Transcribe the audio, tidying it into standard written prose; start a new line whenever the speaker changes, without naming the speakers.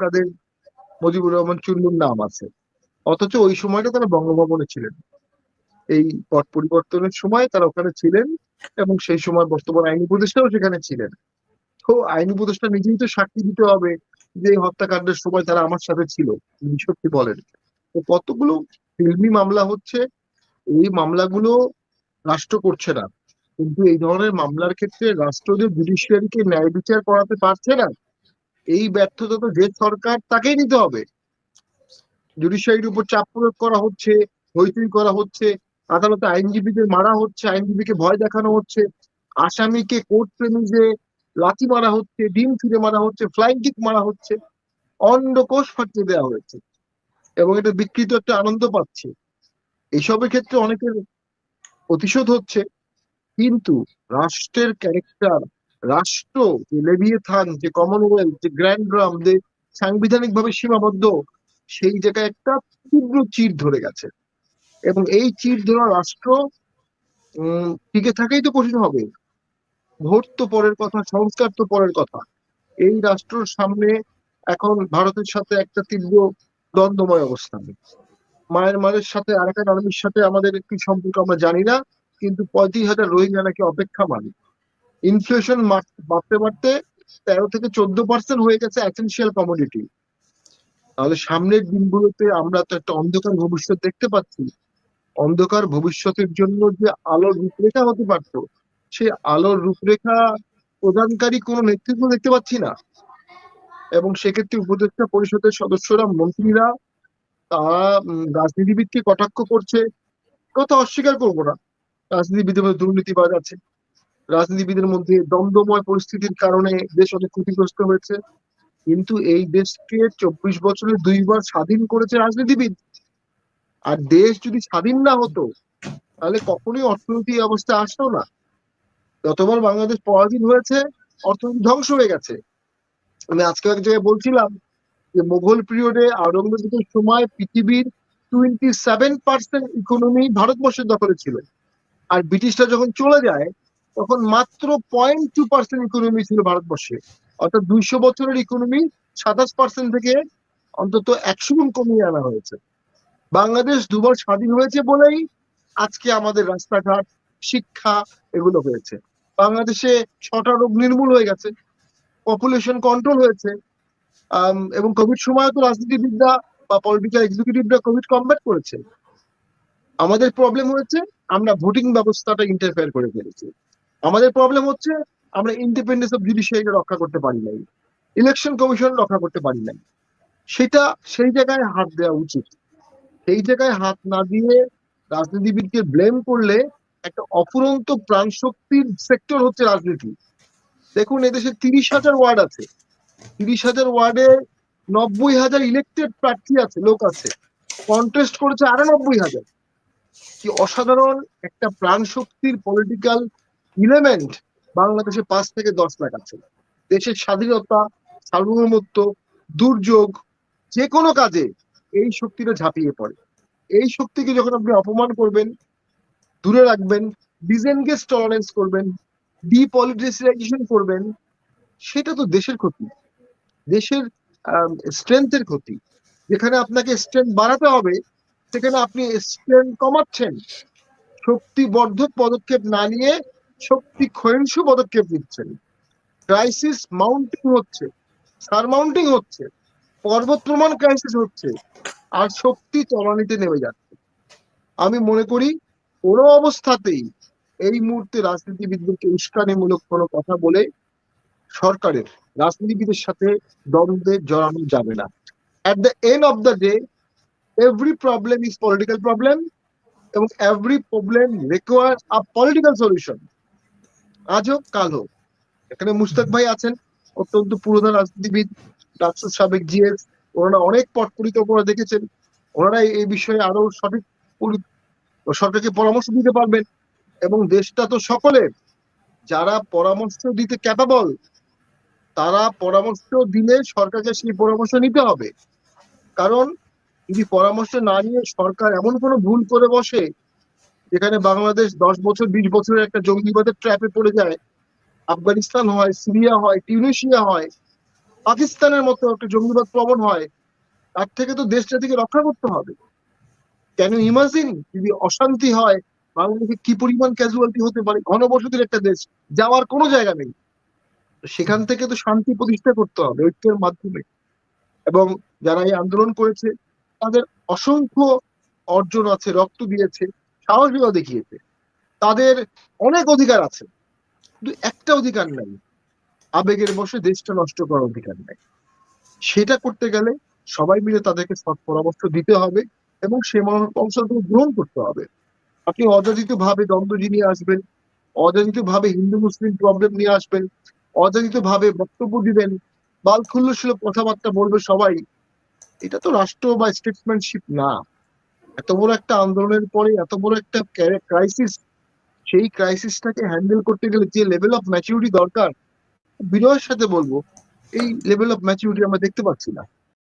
কাদের, মুজিবুর রহমান চুন্নুর নাম আছে। অথচ ওই সময়টা তারা বঙ্গভবনে ছিলেন। এই পট পরিবর্তনের সময় তারা ওখানে ছিলেন, এবং সেই সময় বর্তমান আইন উপদেষ্টাও সেখানে ছিলেন। তো আইন উপদেষ্টা নিজেই তো সাক্ষী দিতে হবে যে এই হত্যাকাণ্ডের সময় তারা আমার সাথে ছিল। তিনি সত্যি বলেন। তো কতগুলো ফিল্মি মামলা হচ্ছে, এই মামলাগুলো রাষ্ট্র করছে না। কিন্তু এই ধরনের মামলার ক্ষেত্রে রাষ্ট্র যে জুডিশিয়ারিকে ন্যায় বিচার করাতে পারছে না, এই ব্যর্থতা তো যে সরকার তাকেই নিতে হবে। জুডিশিয়ারির উপর চাপ প্রয়োগ করা হচ্ছে, হইচই করা হচ্ছে, আদালতে আইনজীবীদের মারা হচ্ছে, আইনজীবীকে ভয় দেখানো হচ্ছে, আসামিকে কোর্ট প্রেমিজে লাথি মারা হচ্ছে, ডিম ছুঁড়ে মারা হচ্ছে, ফ্লাইং কিক মারা হচ্ছে, অন্ডকোষ ফাটিয়ে দেওয়া হয়েছে, এবং এটা বিকৃত একটা আনন্দ পাচ্ছে। এইসবের ক্ষেত্রে অনেকের প্রতিশোধ হচ্ছে। কিন্তু রাষ্ট্রের ক্যারেক্টার, রাষ্ট্র যে লেভিয়েথান, যে কমনওয়েলথ, যে গ্র্যান্ড রাম, যে সাংবিধানিক ভাবে সীমাবদ্ধ, সেই জায়গায় একটা তীব্র চির ধরে গেছে। এবং এই চির ধরা রাষ্ট্র টিকে থাকাই তো কঠিন হবে। ভোট তো পরের কথা, সংস্কার তো পরের কথা। এই রাষ্ট্রের সামনে এখন ভারতের সাথে একটা তীব্র দ্বন্দ্বময় অবস্থান। মায়ানমারের সাথে আরাকান আর্মির সাথে আমাদের কি সম্পর্ক আমরা জানি না, কিন্তু 35,000 রোহিঙ্গা নাকি অপেক্ষমান। ইনফ্লেশন বাড়তে বাড়তে 13 থেকে 14% হয়ে গেছে এসেনশিয়াল কমোডিটি। তাহলে সামনের দিনগুলোতে আমরা তো একটা অন্ধকার ভবিষ্যৎ দেখতে পাচ্ছি। অন্ধকার ভবিষ্যতের জন্য যে আলোর রূপরেখা হতে পারতো, সে আলোর রূপরেখা প্রদানকারী কোনো নেতৃত্ব দেখতে পাচ্ছি না। এবং সেক্ষেত্রে উপদেষ্টা পরিষদের সদস্যরা, মন্ত্রীরা, তারা রাজনীতিবিদকে কটাক্ষ করছে। কথা অস্বীকার করবো না, রাজনীতিবিদের মধ্যে দুর্নীতিবাজ আছে, রাজনীতিবিদের মধ্যে দ্বন্দ্বময় পরিস্থিতির কারণে দেশ অনেক ক্ষতিগ্রস্ত হয়েছে। কিন্তু এই দেশকে 24 বছরে 2বার স্বাধীন করেছে রাজনীতিবিদ। আর দেশ যদি স্বাধীন না হতো, তাহলে কখনোই অর্থনৈতিক অবস্থা আসতো না। যতবার বাংলাদেশ পরাধীন হয়েছে, অর্থনীতি ধ্বংস হয়ে গেছে। আমি আজকে এক জায়গায় বলছিলাম যে মুঘল পিরিয়ডে, আওরঙ্গজেবের সময় পৃথিবীর 27% ইকোনমি ভারতবর্ষের দখলে ছিল। আর ব্রিটিশরা যখন চলে যায়, তখন মাত্র 0.2% ইকোনমি ছিল ভারতবর্ষে। অর্থাৎ 200 বছরের ইকোনমি 27% থেকে অন্তত 100 গুণ কমিয়ে আনা হয়েছে। বাংলাদেশ দুবার স্বাধীন হয়েছে বলেই আজকে আমাদের রাস্তাঘাট, শিক্ষা, এগুলো হয়েছে। বাংলাদেশে 6টা রোগ নির্মূল হয়ে গেছে, পপুলেশন কন্ট্রোল হয়েছে। এবং কোভিড সময় তো রাজনীতিবিদরা বা পলিটিক্যাল এক্সিকিউটিভরা কোভিড কমব্যাট করেছে। আমাদের প্রবলেম হয়েছে আমরা ভোটিং ব্যবস্থাটা ইন্টারফেয়ার করে ফেলেছি। আমাদের প্রবলেম হচ্ছে আমরা ইন্ডিপেন্ডেন্স অফ জুডিশিয়ারি রক্ষা করতে পারি নাই, ইলেকশন কমিশন রক্ষা করতে পারি নাই। সেটা সেই জায়গায় হাত দেওয়া উচিত। সেই জায়গায় হাত না দিয়ে রাজনীতিবিদকে ব্লেম করলে, একটা অফুরন্ত প্রাণ শক্তির সেক্টর হচ্ছে রাজনীতি। দেখুন, এদেশে 30,000 ওয়ার্ড আছে, 30,000 ওয়ার্ডে 90,000 ইলেক্টেড প্রার্থী আছে, লোক আছে। কন্টেস্ট করেছে 98,000। কি অসাধারণ একটা প্রাণ শক্তির পলিটিক্যাল ইলেমেন্ট বাংলাদেশে 5 থেকে 10 লাখ আছে। দেশের স্বাধীনতা, সার্বভৌমত্ব, দুর্যোগ, যে কোনো কাজে এই শক্তিটা ঝাঁপিয়ে পড়ে। এই শক্তিকে যখন আপনি অপমান করবেন, দূরে রাখবেন, ডিসএনগেজ টলারেন্স করবেন, ডিপলিটিসাইজেশন করবেন, সেটা তো দেশের ক্ষতি, দেশের স্ট্রেংথের ক্ষতি। যেখানে আপনাকে স্ট্রেংথ বাড়াতে হবে, সেখানে আপনি স্ট্রেংথ কমাচ্ছেন। শক্তিবর্ধক পদক্ষেপ না নিয়ে শক্তি ক্ষয়িষ্ণু পদক্ষেপ নিচ্ছেন। ক্রাইসিস মাউন্টিং হচ্ছে, সারমাউন্টিং হচ্ছে, পর্বত প্রমাণ ক্রাইসিস হচ্ছে, আর শক্তি তলানিতে নেমে যাচ্ছে। আমি মনে করি কোনো অবস্থাতেই এই মুহূর্তে রাজনীতিবিদদেরকে উস্কানিমূলক কোনো কথা বলে সরকারের রাজনীতিবিদের সাথে দ্বন্দ্বে জড়ানো যাবে না। At the end of the day, every problem is political problem, এবং every problem require a political solution. আজ হোক কাল হোক। এখানে মুশতাক ভাই আছেন, অত্যন্ত পুরোনো রাজনীতিবিদ, ডাকসুর সাবেক জিএস। ওনারা অনেক পট পরিকল্পনা দেখেছেন। ওনারা এই বিষয়ে আরো সঠিক সরকারকে পরামর্শ দিতে পারবেন। এবং দেশটা তো সকলের, যারা পরামর্শ দিতে ক্যাপাবল, তারা পরামর্শ দিলে সরকারকে সেই পরামর্শ নিতে হবে। কারণ যদি পরামর্শ না নিয়ে সরকার এমন কোনো ভুল করে বসে, যেখানে বাংলাদেশ 10 বছর 20 বছরের একটা জঙ্গিবাদের ট্র্যাপে পড়ে যায়, আফগানিস্তান হয়, সিরিয়া হয়, টিউনিশিয়া হয়, পাকিস্তানের মতো একটা জঙ্গিবাদ প্রবণ হয়, তার থেকে তো দেশ জাতিকে রক্ষা করতে হবে। ক্যান ইউ ইমাজিন যদি অশান্তি হয়, বাংলাদেশে কি পরিমাণ ক্যাজুয়ালিটি হতে পারে? ঘনবসতির একটা দেশ, যাওয়ার কোনো জায়গা নেই। সেখান থেকে তো শান্তি প্রতিষ্ঠা করতে হবে ঐক্যের মাধ্যমে। এবং যারা এই আন্দোলন করেছে তাদের অসংখ্য অর্জন আছে, রক্ত দিয়েছে, সাহসিকতা দেখিয়েছে, তাদের অনেক অধিকার আছে, কিন্তু একটা অধিকার নাই, আবেগের বশে দেশটা নষ্ট করার অধিকার নাই। সেটা করতে গেলে সবাই মিলে তাদেরকে সৎ পরামর্শ দিতে হবে এবং সে পরামর্শ গ্রহণ করতে হবে। আপনি অযাচিত ভাবে দ্বন্দ্ব নিয়ে আসবেন, অযাচিত ভাবে হিন্দু মুসলিম প্রবলেম নিয়ে আসবেন, অযাচিত ভাবে বক্তব্য দিবেন, বালখুল্লশীল কথাবার্তা বলবে সবাই, এটা তো রাষ্ট্র বা স্টেটসম্যানশিপ না। এত বড় একটা আন্দোলনের পরে এত বড় একটা ক্রাইসিস, সেই ক্রাইসিসটাকে হ্যান্ডেল করতে গেলে যে লেভেল অফ ম্যাচুরিটি দরকার, বিনয়ের সাথে বলবো এই লেভেল অফ ম্যাচুরিটি আমরা দেখতে পাচ্ছি না।